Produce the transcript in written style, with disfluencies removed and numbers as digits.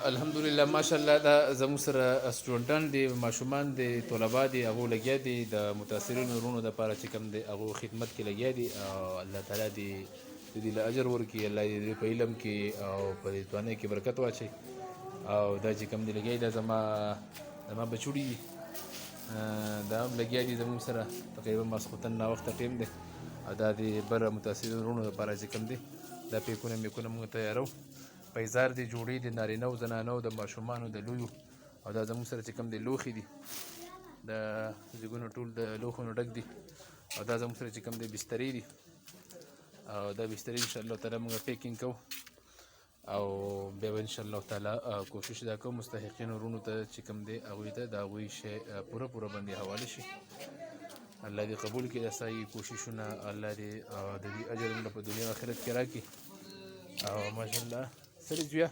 الحمدلله ماشاءالله دا زموږ سره سټوډنټان دي ماشومان دي طلبا دي هغه لګیا دي د متاثرین ورونو د لپاره چې کوم دي هغه خدمت کې لګیا دي او الله تعالی دې دې له اجر ورکړي الله دې په علم کې او په توانه کې برکت واچي او دا چې کوم دي لګیا دي زما بچوړي دا هم لګیا دي زموږ سره تقریبا ماسخوتن نا وخت ټیم دی او دا دې بر متاثرین ورونو د لپاره چې کوم دي دا پیکونه میکونه موږ تیارو پیزار دي جوړې دي نارینه او زنانه د ماشومانو د لویو او دا زموږ سره چې کوم دي لوښي دي د زیګونو ټول د لوښونو ډک دي او دا زموږ سره چې کوم دي بسترې دي او دا بسترې ان شاء الله تعالی موږ پیکینګ کوو او بیا ان شاء الله تعالی کوشش دا کوو مستحقین ورونو ته چې کوم دي هغوی ته د هغوی شی پوره باندې حواله شي الله دې قبول کړي دا ستاسو کوششونه الله دې د دې اجر موږ په دنیا او آخرت کې راکړي او ماشاءالله سړي زویه